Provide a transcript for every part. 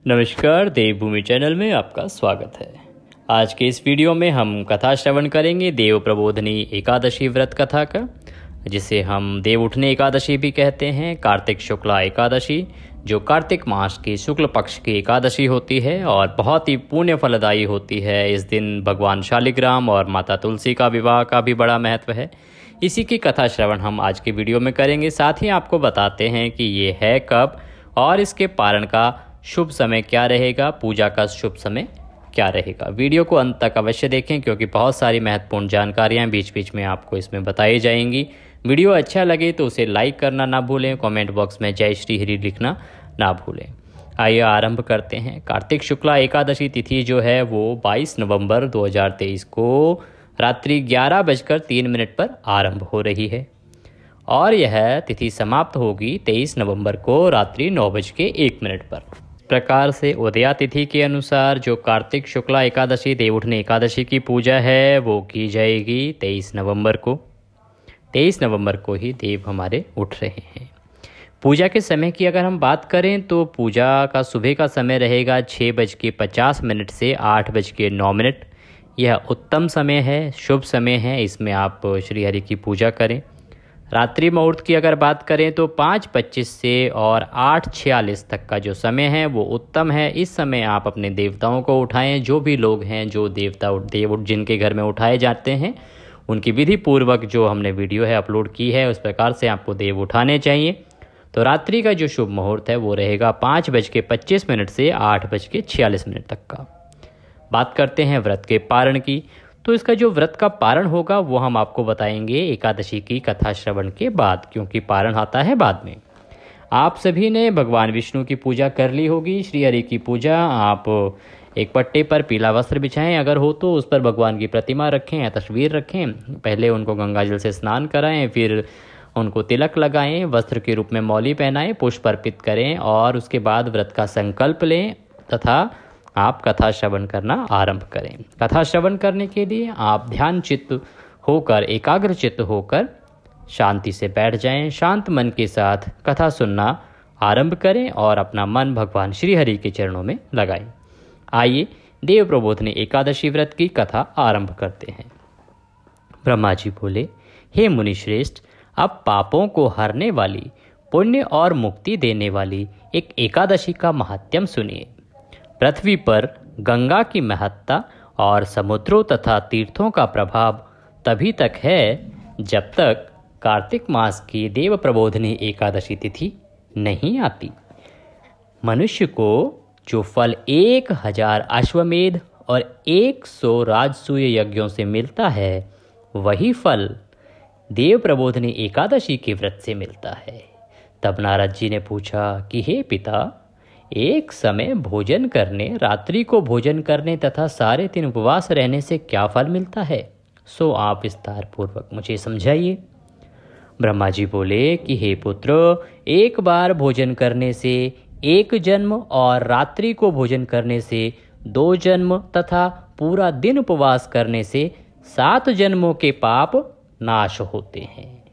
नमस्कार, देवभूमि चैनल में आपका स्वागत है। आज के इस वीडियो में हम कथा श्रवण करेंगे देव प्रबोधनी एकादशी व्रत कथा का, जिसे हम देव उठने एकादशी भी कहते हैं। कार्तिक शुक्ला एकादशी जो कार्तिक मास की शुक्ल पक्ष की एकादशी होती है और बहुत ही पुण्य फलदायी होती है। इस दिन भगवान शालिग्राम और माता तुलसी का विवाह का भी बड़ा महत्व है। इसी की कथा श्रवण हम आज की वीडियो में करेंगे। साथ ही आपको बताते हैं कि ये है कब और इसके पारण का शुभ समय क्या रहेगा, पूजा का शुभ समय क्या रहेगा। वीडियो को अंत तक अवश्य देखें क्योंकि बहुत सारी महत्वपूर्ण जानकारियां बीच बीच में आपको इसमें बताई जाएंगी। वीडियो अच्छा लगे तो उसे लाइक करना ना भूलें, कमेंट बॉक्स में जय श्री हरि लिखना ना भूलें। आइए आरंभ करते हैं। कार्तिक शुक्ला एकादशी तिथि जो है वो 22 नवंबर 2023 को रात्रि 11:03 पर आरंभ हो रही है और यह तिथि समाप्त होगी 23 नवंबर को रात्रि 9:01 पर। प्रकार से उदया तिथि के अनुसार जो कार्तिक शुक्ला एकादशी देव उठने एकादशी की पूजा है वो की जाएगी 23 नवंबर को। 23 नवंबर को ही देव हमारे उठ रहे हैं। पूजा के समय की अगर हम बात करें तो पूजा का सुबह का समय रहेगा 6:50 से 8:09। यह उत्तम समय है, शुभ समय है, इसमें आप श्री हरि की पूजा करें। रात्रि मुहूर्त की अगर बात करें तो 5:25 से और 8:46 तक का जो समय है वो उत्तम है। इस समय आप अपने देवताओं को उठाएं। जो भी लोग हैं जो देवता देव जिनके घर में उठाए जाते हैं उनकी विधि पूर्वक जो हमने वीडियो है अपलोड की है उस प्रकार से आपको देव उठाने चाहिए। तो रात्रि का जो शुभ मुहूर्त है वो रहेगा 5:25 से 8:46 तक का। बात करते हैं व्रत के पारण की। तो इसका जो व्रत का पारण होगा वो हम आपको बताएंगे एकादशी की कथा श्रवण के बाद, क्योंकि पारण आता है बाद में। आप सभी ने भगवान विष्णु की पूजा कर ली होगी। श्री हरि की पूजा आप एक पट्टे पर पीला वस्त्र बिछाएं, अगर हो तो उस पर भगवान की प्रतिमा रखें या तस्वीर रखें। पहले उनको गंगाजल से स्नान कराएं, फिर उनको तिलक लगाएं, वस्त्र के रूप में मौली पहनाएं, पुष्प अर्पित करें और उसके बाद व्रत का संकल्प लें तथा आप कथा श्रवण करना आरंभ करें। कथा श्रवण करने के लिए आप ध्यान चित्त होकर, एकाग्र चित्त होकर शांति से बैठ जाएं। शांत मन के साथ कथा सुनना आरंभ करें और अपना मन भगवान श्री हरि के चरणों में लगाएं। आइए देव प्रबोधनी एकादशी व्रत की कथा आरंभ करते हैं। ब्रह्मा जी बोले, हे मुनि श्रेष्ठ, अब पापों को हरने वाली, पुण्य और मुक्ति देने वाली एक एकादशी का महात्म्य सुनिए। पृथ्वी पर गंगा की महत्ता और समुद्रों तथा तीर्थों का प्रभाव तभी तक है जब तक कार्तिक मास की देव प्रबोधनी एकादशी तिथि नहीं आती। मनुष्य को जो फल 1000 अश्वमेध और 100 राजसूय यज्ञों से मिलता है वही फल देव प्रबोधनी एकादशी के व्रत से मिलता है। तब नारद जी ने पूछा कि हे पिता, एक समय भोजन करने, रात्रि को भोजन करने तथा सारे दिन उपवास रहने से क्या फल मिलता है, सो आप विस्तार पूर्वक मुझे समझाइए। ब्रह्मा जी बोले कि हे पुत्र, एक बार भोजन करने से 1 जन्म और रात्रि को भोजन करने से 2 जन्म तथा पूरा दिन उपवास करने से 7 जन्मों के पाप नाश होते हैं।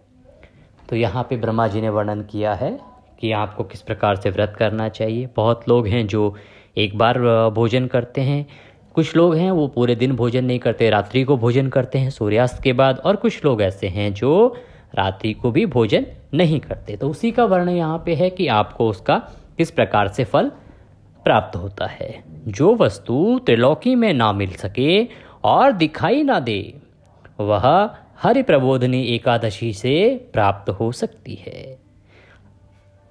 तो यहाँ पे ब्रह्मा जी ने वर्णन किया है कि आपको किस प्रकार से व्रत करना चाहिए। बहुत लोग हैं जो एक बार भोजन करते हैं, कुछ लोग हैं वो पूरे दिन भोजन नहीं करते, रात्रि को भोजन करते हैं सूर्यास्त के बाद, और कुछ लोग ऐसे हैं जो रात्रि को भी भोजन नहीं करते। तो उसी का वर्णन यहाँ पे है कि आपको उसका किस प्रकार से फल प्राप्त होता है। जो वस्तु त्रिलोकी में ना मिल सके और दिखाई ना दे वह हरि प्रबोधनी एकादशी से प्राप्त हो सकती है।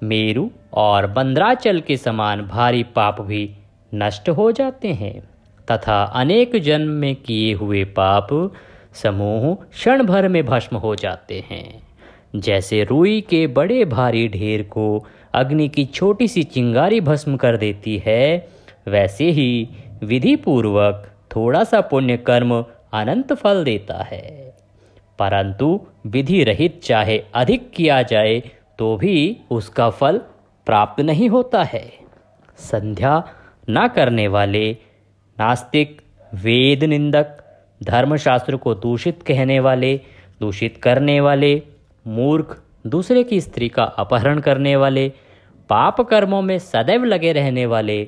मेरु और बंद्राचल के समान भारी पाप भी नष्ट हो जाते हैं तथा अनेक जन्म में किए हुए पाप समूह क्षण भर में भस्म हो जाते हैं। जैसे रुई के बड़े भारी ढेर को अग्नि की छोटी सी चिंगारी भस्म कर देती है, वैसे ही विधि पूर्वक थोड़ा सा पुण्य कर्म अनंत फल देता है। परंतु विधि रहित चाहे अधिक किया जाए तो भी उसका फल प्राप्त नहीं होता है। संध्या न करने वाले, नास्तिक, वेद निंदक, धर्मशास्त्र को दूषित कहने वाले, दूषित करने वाले, मूर्ख, दूसरे की स्त्री का अपहरण करने वाले, पाप कर्मों में सदैव लगे रहने वाले,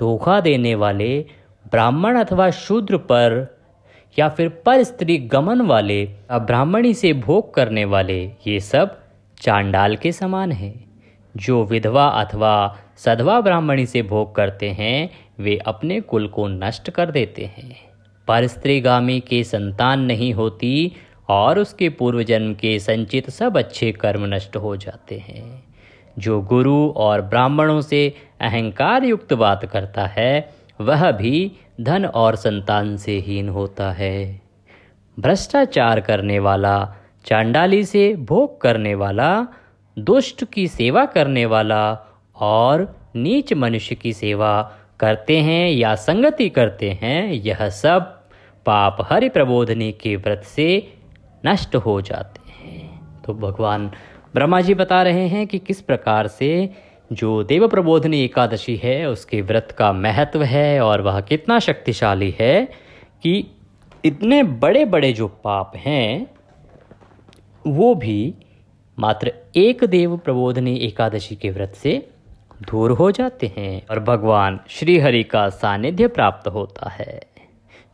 धोखा देने वाले ब्राह्मण अथवा शूद्र पर, या फिर पर स्त्री गमन वाले, ब्राह्मणी से भोग करने वाले, ये सब चांडाल के समान हैं। जो विधवा अथवा सधवा ब्राह्मणी से भोग करते हैं वे अपने कुल को नष्ट कर देते हैं। पर स्त्रीगामी के संतान नहीं होती और उसके पूर्व जन्म के संचित सब अच्छे कर्म नष्ट हो जाते हैं। जो गुरु और ब्राह्मणों से अहंकार युक्त बात करता है वह भी धन और संतान से हीन होता है। भ्रष्टाचार करने वाला, चांडाली से भोग करने वाला, दुष्ट की सेवा करने वाला और नीच मनुष्य की सेवा करते हैं या संगति करते हैं, यह सब पाप हरि प्रबोधनी के व्रत से नष्ट हो जाते हैं। तो भगवान ब्रह्मा जी बता रहे हैं कि किस प्रकार से जो देव प्रबोधनी एकादशी है उसके व्रत का महत्व है और वह कितना शक्तिशाली है कि इतने बड़े बड़े जो पाप हैं वो भी मात्र एक देव प्रबोधनी एकादशी के व्रत से दूर हो जाते हैं और भगवान श्री हरि का सानिध्य प्राप्त होता है।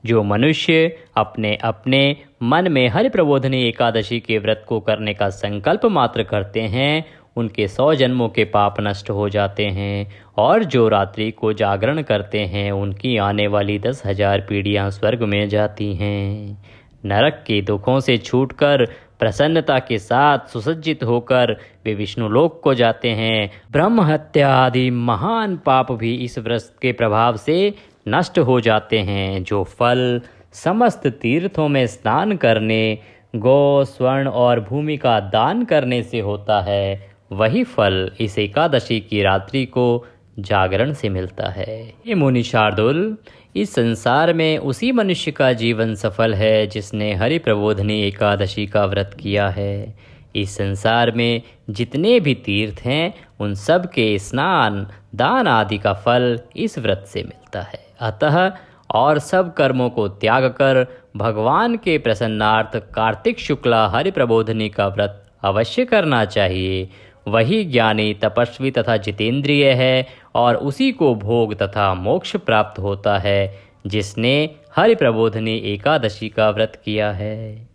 जो मनुष्य अपने अपने मन में हरि प्रबोधनी एकादशी के व्रत को करने का संकल्प मात्र करते हैं उनके 100 जन्मों के पाप नष्ट हो जाते हैं और जो रात्रि को जागरण करते हैं उनकी आने वाली 10,000 पीढ़ियां स्वर्ग में जाती हैं। नरक के दुखों से छूटकर प्रसन्नता के साथ सुसज्जित होकर वे विष्णुलोक को जाते हैं। ब्रह्म हत्या आदि महान पाप भी इस व्रत के प्रभाव से नष्ट हो जाते हैं। जो फल समस्त तीर्थों में स्नान करने, गौ, स्वर्ण और भूमि का दान करने से होता है, वही फल इस एकादशी की रात्रि को जागरण से मिलता है। ये मुनि शार्दुल, इस संसार में उसी मनुष्य का जीवन सफल है जिसने हरि प्रबोधनी एकादशी का व्रत किया है। इस संसार में जितने भी तीर्थ हैं उन सब के स्नान, दान आदि का फल इस व्रत से मिलता है। अतः और सब कर्मों को त्याग कर भगवान के प्रसन्नार्थ कार्तिक शुक्ला हरि प्रबोधनी का व्रत अवश्य करना चाहिए। वही ज्ञानी, तपस्वी तथा जितेंद्रिय है और उसी को भोग तथा मोक्ष प्राप्त होता है जिसने हरि प्रबोधनी एकादशी का व्रत किया है।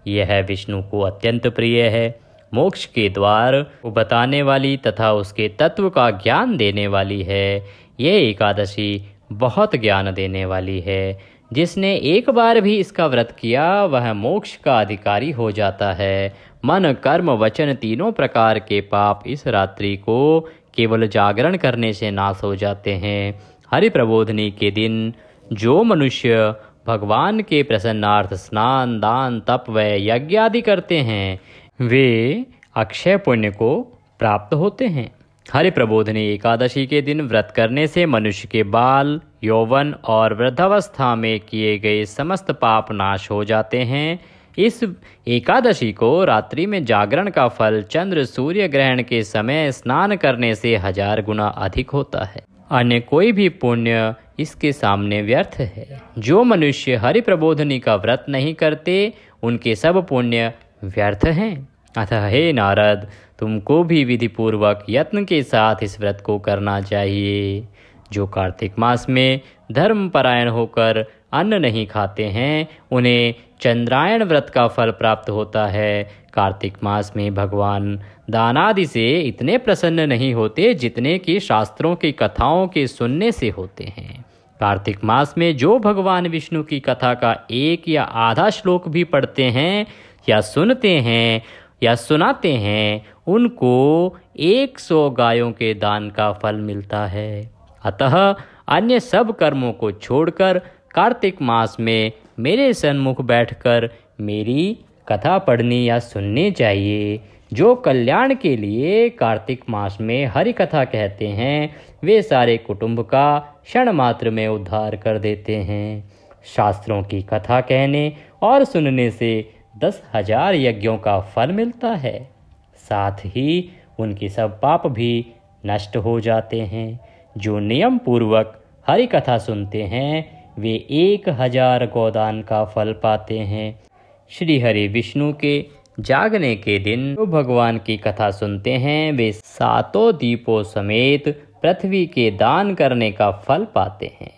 यह विष्णु को अत्यंत प्रिय है। मोक्ष के द्वार को बताने वाली तथा उसके तत्व का ज्ञान देने वाली है। यह एकादशी बहुत ज्ञान देने वाली है। जिसने एक बार भी इसका व्रत किया वह मोक्ष का अधिकारी हो जाता है। मन, कर्म, वचन तीनों प्रकार के पाप इस रात्रि को केवल जागरण करने से नाश हो जाते हैं। हरि प्रबोधनी के दिन जो मनुष्य भगवान के प्रसन्नार्थ स्नान, दान, तप व यज्ञ आदि करते हैं वे अक्षय पुण्य को प्राप्त होते हैं। हरि प्रबोधनी एकादशी के दिन व्रत करने से मनुष्य के बाल, यौवन और वृद्धावस्था में किए गए समस्त पाप नाश हो जाते हैं। इस एकादशी को रात्रि में जागरण का फल चंद्र सूर्य ग्रहण के समय स्नान करने से 1000 गुना अधिक होता है। अन्य कोई भी पुण्य इसके सामने व्यर्थ है। जो मनुष्य हरि प्रबोधनी का व्रत नहीं करते उनके सब पुण्य व्यर्थ हैं। अतः हे नारद, तुमको भी विधिपूर्वक यत्न के साथ इस व्रत को करना चाहिए। जो कार्तिक मास में धर्मपरायण होकर अन्न नहीं खाते हैं उन्हें चंद्रायण व्रत का फल प्राप्त होता है। कार्तिक मास में भगवान दानादि से इतने प्रसन्न नहीं होते जितने कि शास्त्रों की कथाओं के सुनने से होते हैं। कार्तिक मास में जो भगवान विष्णु की कथा का एक या आधा श्लोक भी पढ़ते हैं या सुनते हैं या सुनाते हैं उनको 100 गायों के दान का फल मिलता है। अतः अन्य सब कर्मों को छोड़कर कार्तिक मास में मेरे सन्मुख बैठकर मेरी कथा पढ़नी या सुननी चाहिए। जो कल्याण के लिए कार्तिक मास में हरि कथा कहते हैं वे सारे कुटुंब का क्षण मात्र में उद्धार कर देते हैं। शास्त्रों की कथा कहने और सुनने से 10,000 यज्ञों का फल मिलता है। साथ ही उनके सब पाप भी नष्ट हो जाते हैं। जो नियम पूर्वक हरि कथा सुनते हैं वे 1000 गोदान का फल पाते हैं। श्री हरि विष्णु के जागने के दिन जो भगवान की कथा सुनते हैं वे 7 दीपों समेत पृथ्वी के दान करने का फल पाते हैं।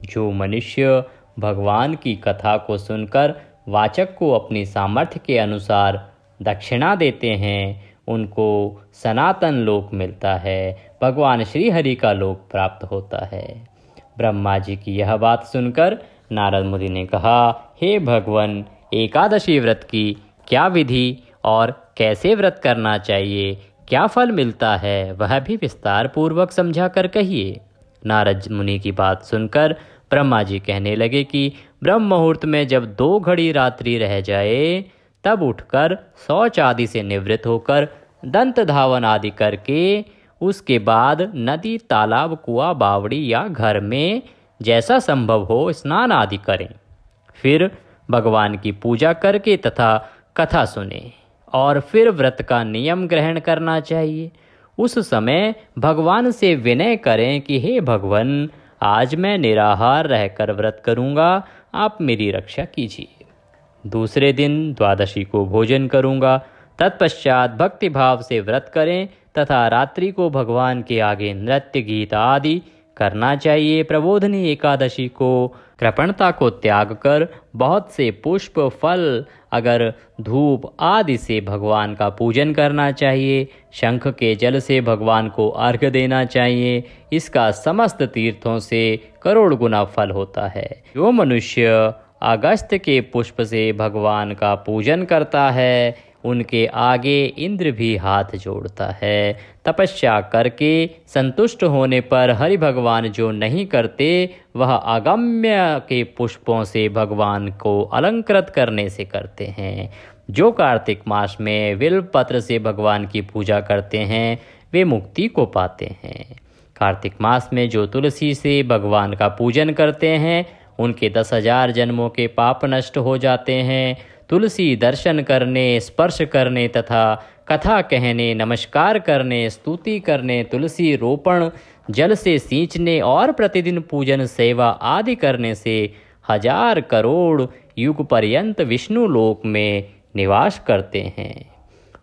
जो मनुष्य भगवान की कथा को सुनकर वाचक को अपनी सामर्थ्य के अनुसार दक्षिणा देते हैं, उनको सनातन लोक मिलता है, भगवान श्री हरि का लोक प्राप्त होता है। ब्रह्मा जी की यह बात सुनकर नारद मुनि ने कहा, हे भगवान, एकादशी व्रत की क्या विधि और कैसे व्रत करना चाहिए, क्या फल मिलता है, वह भी विस्तार पूर्वक समझा कर कहिए। नारद मुनि की बात सुनकर ब्रह्मा जी कहने लगे कि ब्रह्म मुहूर्त में जब 2 घड़ी रात्रि रह जाए, तब उठकर शौच आदि से निवृत्त होकर दंत धावन आदि करके उसके बाद नदी, तालाब, कुआं, बावड़ी या घर में जैसा संभव हो स्नान आदि करें। फिर भगवान की पूजा करके तथा कथा सुने और फिर व्रत का नियम ग्रहण करना चाहिए। उस समय भगवान से विनय करें कि हे भगवान, आज मैं निराहार रहकर व्रत करूंगा, आप मेरी रक्षा कीजिए। दूसरे दिन द्वादशी को भोजन करूंगा। तत्पश्चात भक्ति भाव से व्रत करें तथा रात्रि को भगवान के आगे नृत्य, गीत आदि करना चाहिए। प्रबोधनी एकादशी को कृपणता को त्याग कर बहुत से पुष्प, फल, अगर धूप आदि से भगवान का पूजन करना चाहिए। शंख के जल से भगवान को अर्घ्य देना चाहिए। इसका समस्त तीर्थों से करोड़ गुना फल होता है। जो मनुष्य अगस्त्य के पुष्प से भगवान का पूजन करता है, उनके आगे इंद्र भी हाथ जोड़ता है। तपस्या करके संतुष्ट होने पर हरि भगवान जो नहीं करते, वह अगम्य के पुष्पों से भगवान को अलंकृत करने से करते हैं। जो कार्तिक मास में बिल्व पत्र से भगवान की पूजा करते हैं, वे मुक्ति को पाते हैं। कार्तिक मास में जो तुलसी से भगवान का पूजन करते हैं, उनके 10,000 जन्मों के पाप नष्ट हो जाते हैं। तुलसी दर्शन करने, स्पर्श करने तथा कथा कहने, नमस्कार करने, स्तुति करने, तुलसी रोपण, जल से सींचने और प्रतिदिन पूजन, सेवा आदि करने से 1000 करोड़ युग पर्यंत विष्णु लोक में निवास करते हैं।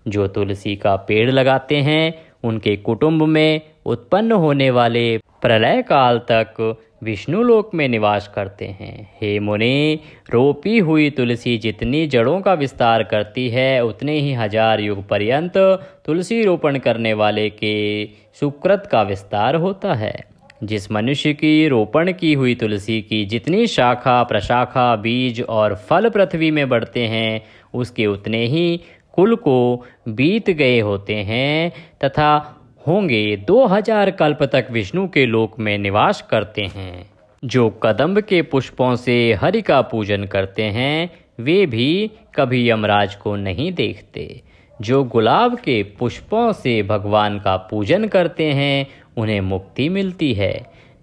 जो तुलसी का पेड़ लगाते हैं, उनके कुटुंब में उत्पन्न होने वाले प्रलय काल तक विष्णु लोक में निवास करते हैं। हे मुनि, रोपी हुई तुलसी जितनी जड़ों का विस्तार करती है, उतने ही 1000 युग पर्यंत तुलसी रोपण करने वाले के सुकृत का विस्तार होता है। जिस मनुष्य की रोपण की हुई तुलसी की जितनी शाखा, प्रशाखा, बीज और फल पृथ्वी में बढ़ते हैं, उसके उतने ही कुल को बीत गए होते हैं तथा होंगे 2000 कल्प तक विष्णु के लोक में निवास करते हैं। जो कदम्ब के पुष्पों से हरि का पूजन करते हैं, वे भी कभी यमराज को नहीं देखते। जो गुलाब के पुष्पों से भगवान का पूजन करते हैं, उन्हें मुक्ति मिलती है।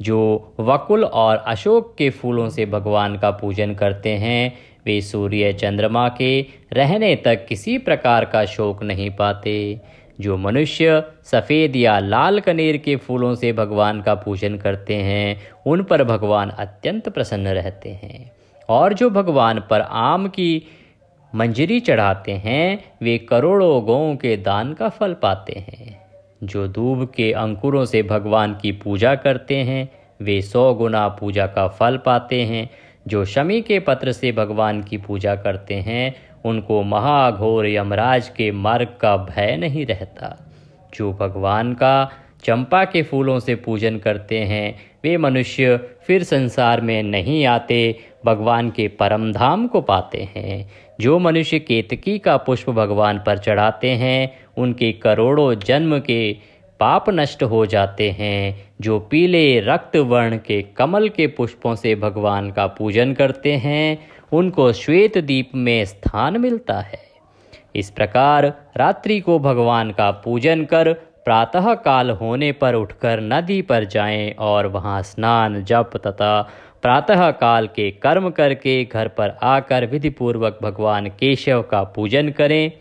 जो वकुल और अशोक के फूलों से भगवान का पूजन करते हैं, वे सूर्य चंद्रमा के रहने तक किसी प्रकार का शोक नहीं पाते। जो मनुष्य सफ़ेद या लाल कनेर के फूलों से भगवान का पूजन करते हैं, उन पर भगवान अत्यंत प्रसन्न रहते हैं। और जो भगवान पर आम की मंजरी चढ़ाते हैं, वे करोड़ों गौओं के दान का फल पाते हैं। जो दूब के अंकुरों से भगवान की पूजा करते हैं, वे 100 गुना पूजा का फल पाते हैं। जो शमी के पत्र से भगवान की पूजा करते हैं, उनको महाघोर यमराज के मार्ग का भय नहीं रहता। जो भगवान का चंपा के फूलों से पूजन करते हैं, वे मनुष्य फिर संसार में नहीं आते, भगवान के परम धाम को पाते हैं। जो मनुष्य केतकी का पुष्प भगवान पर चढ़ाते हैं, उनके करोड़ों जन्म के पाप नष्ट हो जाते हैं। जो पीले रक्त वर्ण के कमल के पुष्पों से भगवान का पूजन करते हैं, उनको श्वेत दीप में स्थान मिलता है। इस प्रकार रात्रि को भगवान का पूजन कर प्रातः काल होने पर उठकर नदी पर जाएं और वहां स्नान, जप तथा प्रातः काल के कर्म करके घर पर आकर विधिपूर्वक भगवान केशव का पूजन करें।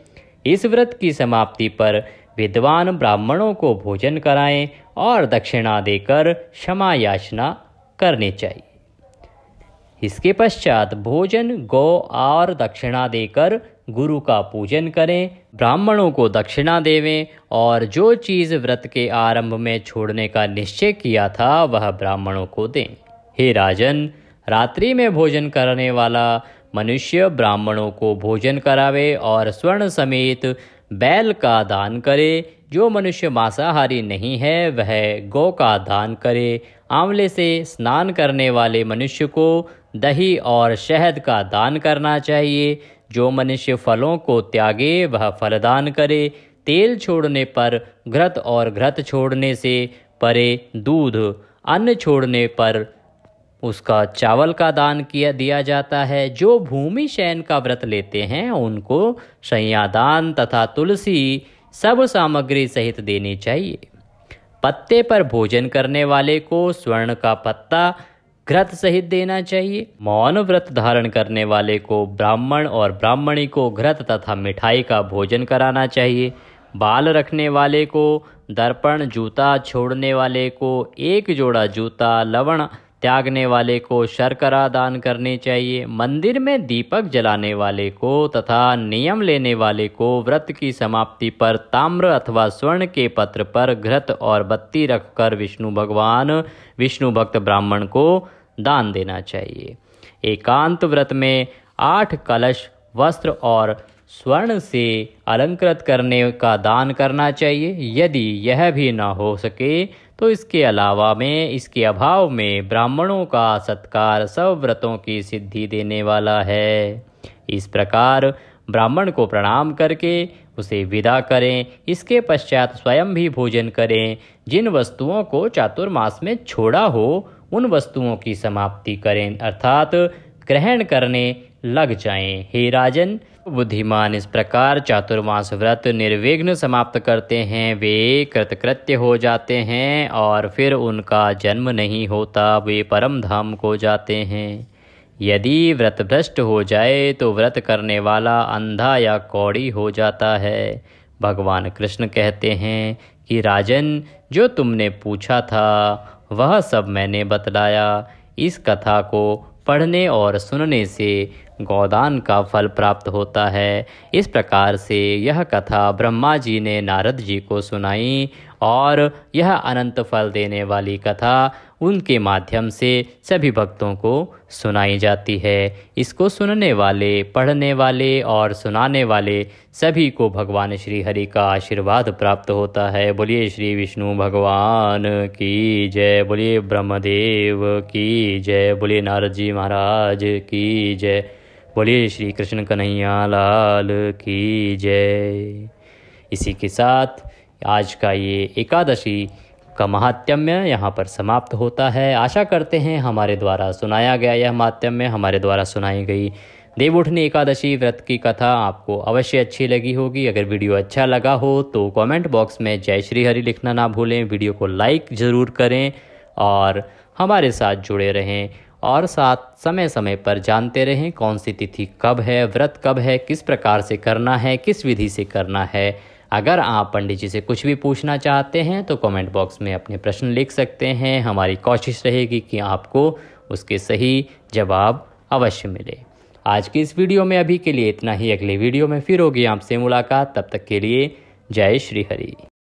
इस व्रत की समाप्ति पर विद्वान ब्राह्मणों को भोजन कराएं और दक्षिणा देकर क्षमा याचना करनी चाहिए। इसके पश्चात भोजन, गौ और दक्षिणा देकर गुरु का पूजन करें, ब्राह्मणों को दक्षिणा देवें और जो चीज़ व्रत के आरंभ में छोड़ने का निश्चय किया था वह ब्राह्मणों को दें। हे राजन, रात्रि में भोजन करने वाला मनुष्य ब्राह्मणों को भोजन करावे और स्वर्ण समेत बैल का दान करे। जो मनुष्य मांसाहारी नहीं है वह गौ का दान करे। आंवले से स्नान करने वाले मनुष्य को दही और शहद का दान करना चाहिए। जो मनुष्य फलों को त्यागे वह फलदान करे। तेल छोड़ने पर घृत और घृत छोड़ने से परे दूध, अन्न छोड़ने पर उसका चावल का दान दिया जाता है। जो भूमि शयन का व्रत लेते हैं उनको शय्यादान तथा तुलसी सब सामग्री सहित देनी चाहिए। पत्ते पर भोजन करने वाले को स्वर्ण का पत्ता घृत सहित देना चाहिए। मौन व्रत धारण करने वाले को ब्राह्मण और ब्राह्मणी को घृत तथा मिठाई का भोजन कराना चाहिए। बाल रखने वाले को दर्पण, जूता छोड़ने वाले को एक जोड़ा जूता, लवण त्यागने वाले को शर्करा दान करनी चाहिए। मंदिर में दीपक जलाने वाले को तथा नियम लेने वाले को व्रत की समाप्ति पर ताम्र अथवा स्वर्ण के पत्र पर घृत और बत्ती रखकर विष्णु भक्त ब्राह्मण को दान देना चाहिए। एकांत व्रत में 8 कलश, वस्त्र और स्वर्ण से अलंकृत करने का दान करना चाहिए। यदि यह भी न हो सके तो इसके अभाव में ब्राह्मणों का सत्कार सब व्रतों की सिद्धि देने वाला है। इस प्रकार ब्राह्मण को प्रणाम करके उसे विदा करें। इसके पश्चात स्वयं भी भोजन करें। जिन वस्तुओं को चातुर्मास में छोड़ा हो उन वस्तुओं की समाप्ति करें, अर्थात ग्रहण करने लग जाएं। हे राजन, बुद्धिमान इस प्रकार चातुर्मास व्रत निर्विघ्न समाप्त करते हैं। वे कृतकृत्य हो जाते हैं और फिर उनका जन्म नहीं होता, वे परम धाम को जाते हैं। यदि व्रत भ्रष्ट हो जाए तो व्रत करने वाला अंधा या कौड़ी हो जाता है। भगवान कृष्ण कहते हैं कि राजन, जो तुमने पूछा था वह सब मैंने बतलाया। इस कथा को पढ़ने और सुनने से गोदान का फल प्राप्त होता है। इस प्रकार से यह कथा ब्रह्मा जी ने नारद जी को सुनाई और यह अनंत फल देने वाली कथा उनके माध्यम से सभी भक्तों को सुनाई जाती है। इसको सुनने वाले, पढ़ने वाले और सुनाने वाले सभी को भगवान श्री हरि का आशीर्वाद प्राप्त होता है। बोलिए श्री विष्णु भगवान की जय, बोलिए ब्रह्मदेव की जय, बोलिए नारद जी महाराज की जय, बोलिए श्री कृष्ण कन्हैया लाल की जय। इसी के साथ आज का ये एकादशी का महात्म्य यहाँ पर समाप्त होता है। आशा करते हैं हमारे द्वारा सुनाया गया यह महात्म्य, हमारे द्वारा सुनाई गई देवउठनी एकादशी व्रत की कथा आपको अवश्य अच्छी लगी होगी। अगर वीडियो अच्छा लगा हो तो कमेंट बॉक्स में जय श्री हरि लिखना ना भूलें। वीडियो को लाइक ज़रूर करें और हमारे साथ जुड़े रहें और साथ समय समय पर जानते रहें कौन सी तिथि कब है, व्रत कब है, किस प्रकार से करना है, किस विधि से करना है। अगर आप पंडित जी से कुछ भी पूछना चाहते हैं तो कमेंट बॉक्स में अपने प्रश्न लिख सकते हैं। हमारी कोशिश रहेगी कि आपको उसके सही जवाब अवश्य मिले। आज की इस वीडियो में अभी के लिए इतना ही। अगले वीडियो में फिर होगी आपसे मुलाकात। तब तक के लिए जय श्री हरि।